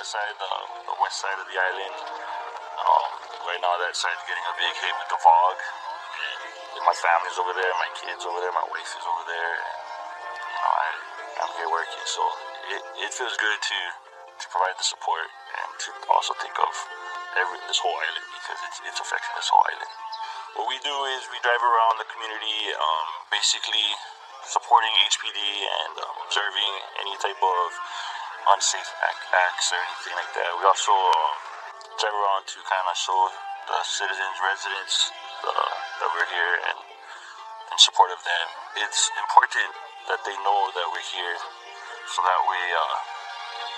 side, the west side of the island. Right now that side's getting a big hit with the fog. And my family's over there, my kids over there, my wife is over there. And, I'm here working, so it feels good to provide the support and to also think of this whole island, because it's affecting this whole island. What we do is we drive around the community, basically supporting HPD and observing any type of unsafe acts or anything like that. We also drive around to kind of show the citizens, residents that we're here and in support of them. It's important that they know that we're here, so that way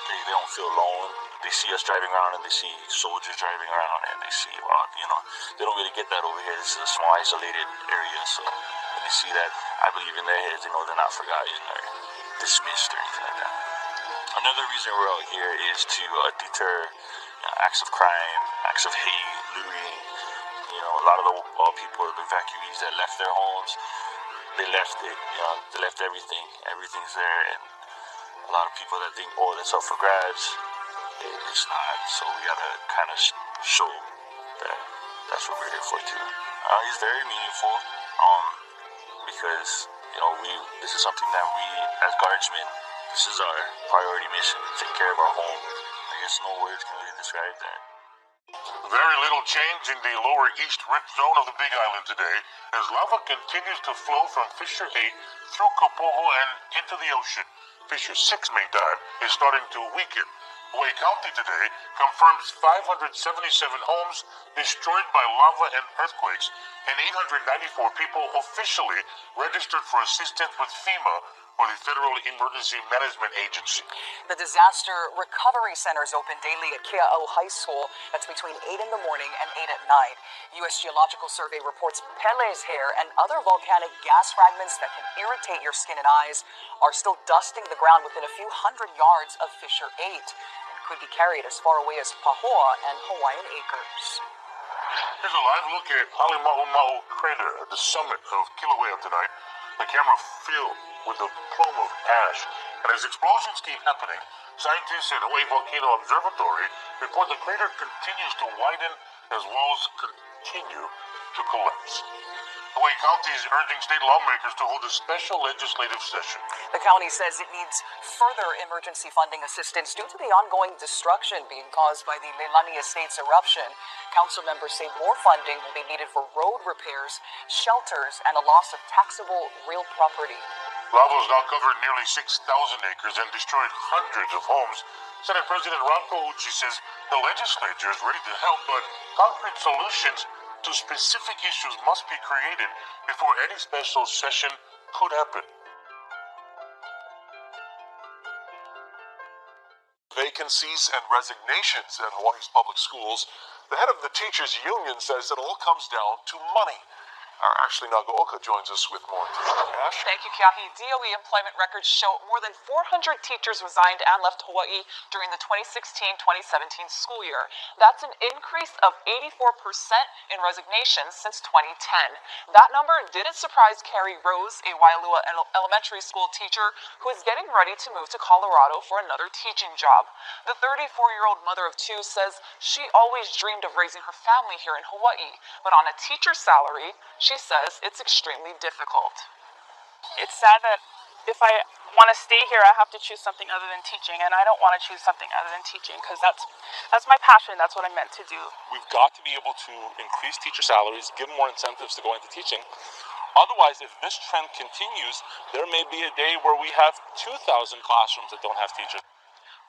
they don't feel alone. They see us driving around and they see soldiers driving around and they see, they don't really get that over here. This is a small isolated area, so when they see that, I believe in their heads, they know they're not forgotten or dismissed or anything like that. Another reason we're out here is to deter acts of crime, acts of hate, looting. A lot of the people, the evacuees that left their homes, they left it. They left everything. Everything's there, and a lot of people that think, that's up for grabs. It's not. So we gotta kind of show that that's what we're here for too. It's very meaningful, because this is something that we, as guardsmen, this is our priority mission: to take care of our home. I guess no words can really describe that. Very little change in the lower east rip zone of the Big Island today, as lava continues to flow from Fissure 8 through Kapoho and into the ocean. Fissure 6, meantime, is starting to weaken. Hawaii County today confirms 577 homes destroyed by lava and earthquakes, and 894 people officially registered for assistance with FEMA, or the Federal Emergency Management Agency. The Disaster Recovery Center is open daily at Kea'au High School. That's between 8 in the morning and 8 at night. U.S. Geological Survey reports Pele's hair and other volcanic gas fragments that can irritate your skin and eyes are still dusting the ground within a few hundred yards of Fissure 8 and could be carried as far away as Pahoa and Hawaiian Acres. Here's a live look at Halemaumau crater at the summit of Kilauea tonight. The camera filled with a plume of ash. And as explosions keep happening, scientists at Hawaii Volcano Observatory report the crater continues to widen as walls continue to collapse. Hawaii County is urging state lawmakers to hold a special legislative session. The county says it needs further emergency funding assistance due to the ongoing destruction being caused by the Leilani Estates eruption. Council members say more funding will be needed for road repairs, shelters, and a loss of taxable real property. Lava has now covered nearly 6,000 acres and destroyed hundreds of homes. Senate President Ron Kouchi says the legislature is ready to help, but concrete solutions to specific issues must be created before any special session could happen. Vacancies and resignations at Hawaii's public schools. The head of the teachers union says it all comes down to money. Our Ashley Nagaoka joins us with more. Ash? Thank you, Kiahi. DOE employment records show more than 400 teachers resigned and left Hawaii during the 2016-2017 school year. That's an increase of 84% in resignations since 2010. That number didn't surprise Carrie Rose, a Waialua elementary school teacher who is getting ready to move to Colorado for another teaching job. The 34-year-old mother of two says she always dreamed of raising her family here in Hawaii, but on a teacher's salary, she says it's extremely difficult. It's sad that if I want to stay here, I have to choose something other than teaching, and I don't want to choose something other than teaching because that's my passion. That's what I'm meant to do. We've got to be able to increase teacher salaries, give more incentives to go into teaching. Otherwise, if this trend continues, there may be a day where we have 2,000 classrooms that don't have teachers.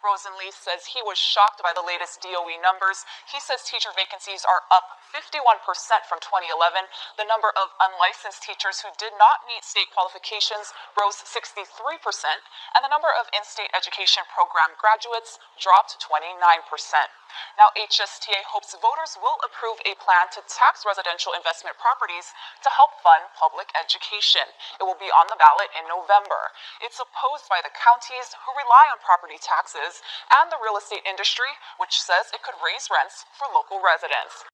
Rosenlee says he was shocked by the latest DOE numbers. He says teacher vacancies are up 51% from 2011. The number of unlicensed teachers who did not meet state qualifications rose 63%, and the number of in-state education program graduates dropped 29%. Now, HSTA hopes voters will approve a plan to tax residential investment properties to help fund public education. It will be on the ballot in November. It's opposed by the counties who rely on property taxes and the real estate industry, which says it could raise rents for local residents.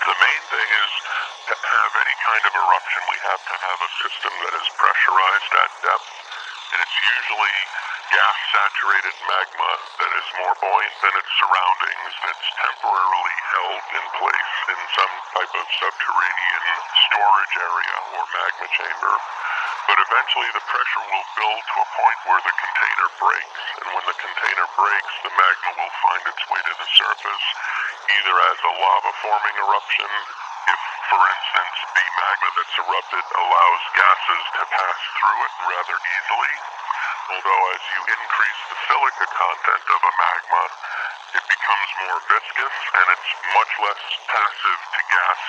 The main thing is to have any kind of eruption, we have to have a system that is pressurized at depth, and it's usually gas-saturated magma that is more buoyant than its surroundings, that's temporarily held in place in some type of subterranean storage area or magma chamber. But eventually the pressure will build to a point where the container breaks, and when the container breaks, the magma will find its way to the surface, either as a lava-forming eruption, if, for instance, the magma that's erupted allows gases to pass through it rather easily. Although as you increase the silica content of a magma, it becomes more viscous and it's much less passive to gas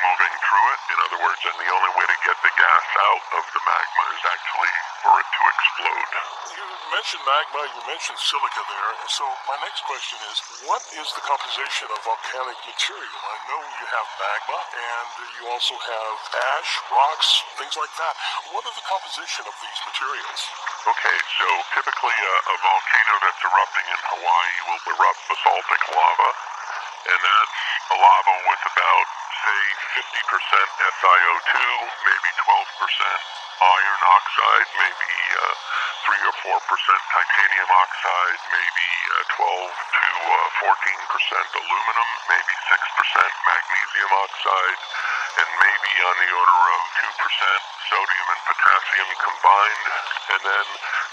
moving through it. In other words, and the only way to get the gas out of the magma is actually for it to explode. You mentioned magma, you mentioned silica there, and so my next question is, what is the composition of volcanic material? I know you have magma, and you also have ash, rocks, things like that. What are the composition of these materials? Okay, so typically a volcano that's erupting in Hawaii will erupt basaltic lava, and that's a lava with about, say, 50% SiO2, maybe 12% iron oxide, maybe 3 or 4% titanium oxide, maybe 12 to 14% aluminum, maybe 6% magnesium oxide, and maybe on the order of 2% sodium and potassium combined. And then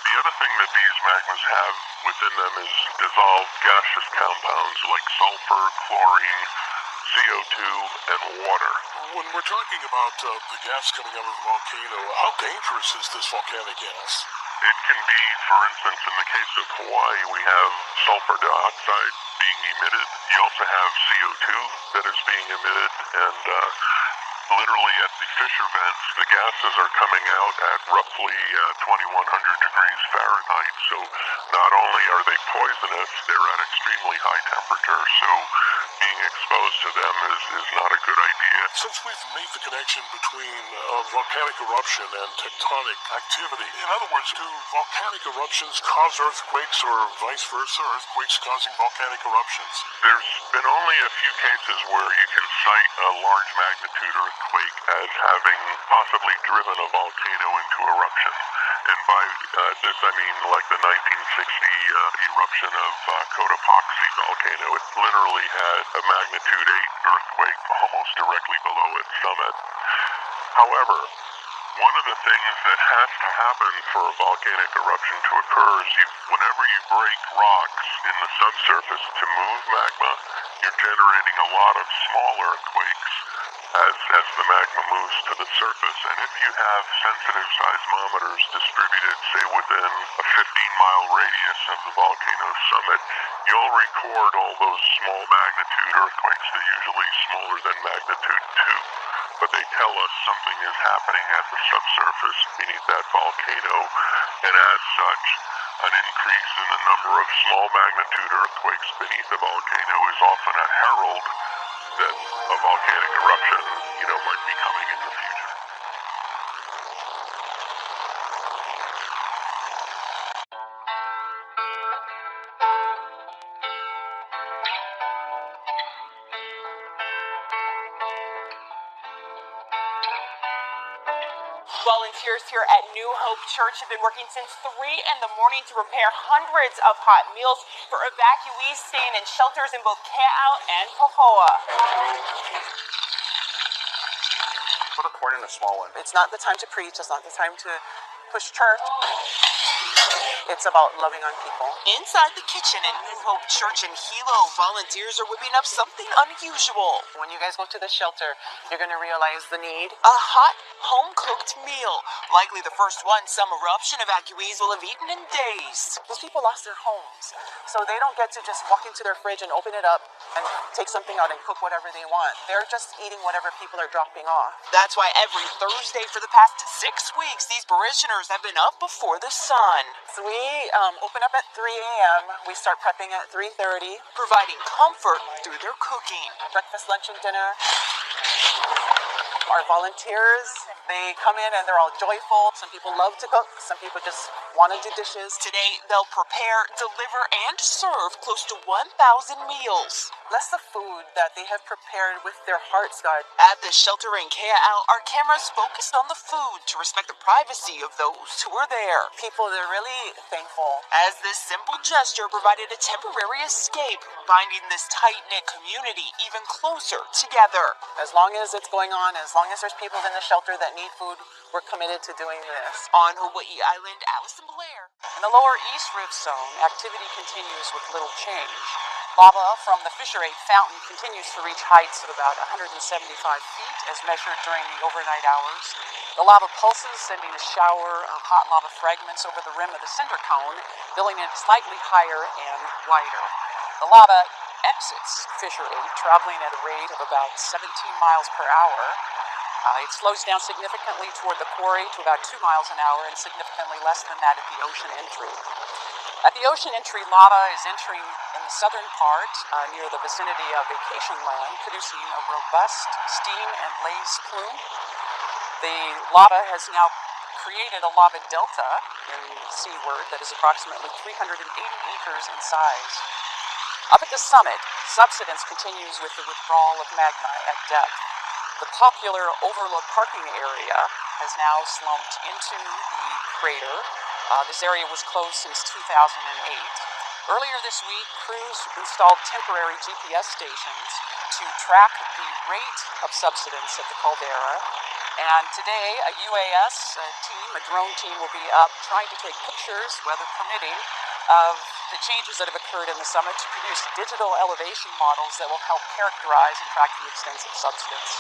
the other thing that these magmas have within them is dissolved gaseous compounds like sulfur, chlorine, CO2, and water. When we're talking about the gas coming out of the volcano, how dangerous is this volcanic gas? It can be, for instance, in the case of Hawaii, we have sulfur dioxide being emitted. You also have CO2 that is being emitted, and literally at the fissure vents, the gases are coming out at roughly 2100 degrees Fahrenheit. So not only are they poisonous, they're at extremely high temperature. So being exposed to them is not a good idea. Since we've made the connection between volcanic eruption and tectonic activity, in other words, do volcanic eruptions cause earthquakes or vice versa, earthquakes causing volcanic eruptions? There's been only a few cases where you can cite a large magnitude earthquake as having possibly driven a volcano into eruption. And by this I mean like the 1960 eruption of Cotopaxi volcano. It literally had a magnitude 8 earthquake almost directly below its summit. However, one of the things that has to happen for a volcanic eruption to occur is whenever you break rocks in the subsurface to move magma, you're generating a lot of small earthquakes as the magma moves to the surface. And if you have sensitive seismometers distributed, say within a 15-mile radius of the volcano's summit, you'll record all those small magnitude earthquakes. They're usually smaller than magnitude 2. But they tell us something is happening at the subsurface beneath that volcano, and as such, an increase in the number of small magnitude earthquakes beneath the volcano is often a herald that a volcanic eruption, might be coming in the future. Volunteers here at New Hope Church have been working since 3 in the morning to prepare hundreds of hot meals for evacuees staying in shelters in both Ke'au and Pahoa. Put a corn in a small one. It's not the time to preach. It's not the time to push church. It's about loving on people. Inside the kitchen at New Hope Church in Hilo, volunteers are whipping up something unusual. When you guys go to the shelter, you're going to realize the need. A hot, home-cooked meal. Likely the first one some eruption evacuees will have eaten in days. Those people lost their homes, so they don't get to just walk into their fridge and open it up and take something out and cook whatever they want. They're just eating whatever people are dropping off. That's why every Thursday for the past 6 weeks, these parishioners have been up before the sun. So we open up at 3 a.m. We start prepping at 3:30. Providing comfort through their cooking. Breakfast, lunch, and dinner. Our volunteers, they come in and they're all joyful. Some people love to cook. Some people just Wanna do dishes? Today, they'll prepare, deliver, and serve close to 1,000 meals. Bless the food that they have prepared with their hearts, God. At the shelter in KL, our cameras focused on the food to respect the privacy of those who are there. People, they're really thankful. As this simple gesture provided a temporary escape, binding this tight-knit community even closer together. As long as it's going on, as long as there's people in the shelter that need food, we're committed to doing this. On Hawaii Island, Allison Blair. In the lower East Rift Zone, activity continues with little change. Lava from the Fissure 8 fountain continues to reach heights of about 175 feet as measured during the overnight hours. The lava pulses, sending a shower of hot lava fragments over the rim of the cinder cone, building it slightly higher and wider. The lava exits Fissure 8, traveling at a rate of about 17 miles per hour. It slows down significantly toward the quarry to about 2 miles an hour and significantly less than that at the ocean entry. At the ocean entry, lava is entering in the southern part near the vicinity of Vacation Land, producing a robust steam and laze plume. The lava has now created a lava delta in seaward that is approximately 380 acres in size. Up at the summit, subsidence continues with the withdrawal of magma at depth. The popular overlook parking area has now slumped into the crater. This area was closed since 2008. Earlier this week, crews installed temporary GPS stations to track the rate of subsidence at the caldera. And today, a drone team, will be up trying to take pictures, weather permitting, of the changes that have occurred in the summit to produce digital elevation models that will help characterize and track the extensive subsidence.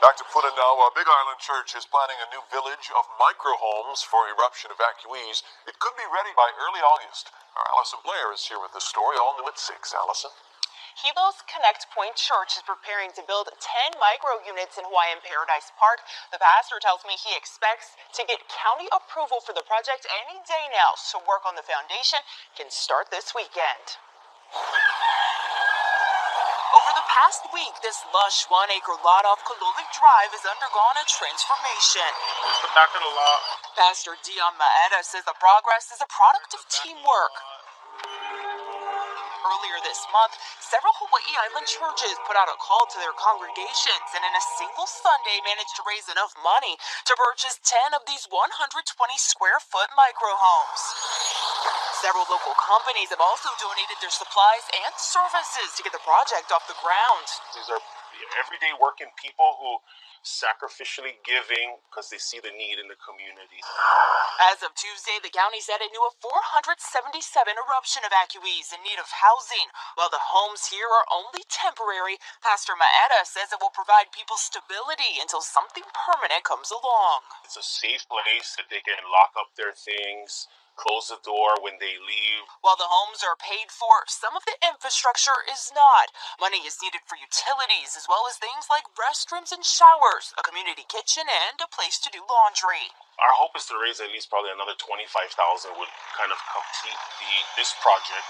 Back to Puna now. Big Island Church is planning a new village of micro-homes for eruption evacuees. It could be ready by early August. Our Allison Blair is here with this story, all new at 6. Allison? Hilo's Connect Point Church is preparing to build 10 micro units in Hawaiian Paradise Park. The pastor tells me he expects to get county approval for the project any day now, so work on the foundation can start this weekend. Over the past week, this lush 1-acre lot off Kaloli Drive has undergone a transformation. It's the back of the lot. Pastor Dion Maeda says the progress is a product of teamwork. Earlier this month, several Hawaii Island churches put out a call to their congregations and in a single Sunday managed to raise enough money to purchase 10 of these 120-square-foot micro-homes. Several local companies have also donated their supplies and services to get the project off the ground. These are everyday working people who sacrificially giving because they see the need in the community. As of Tuesday, the county said it knew of 477 eruption evacuees in need of housing. While the homes here are only temporary, Pastor Maeda says it will provide people stability until something permanent comes along. It's a safe place that they can lock up their things, close the door when they leave. While the homes are paid for, some of the infrastructure is not. Money is needed for utilities, as well as things like restrooms and showers, a community kitchen, and a place to do laundry. Our hope is to raise at least probably another $25,000 would kind of complete this project.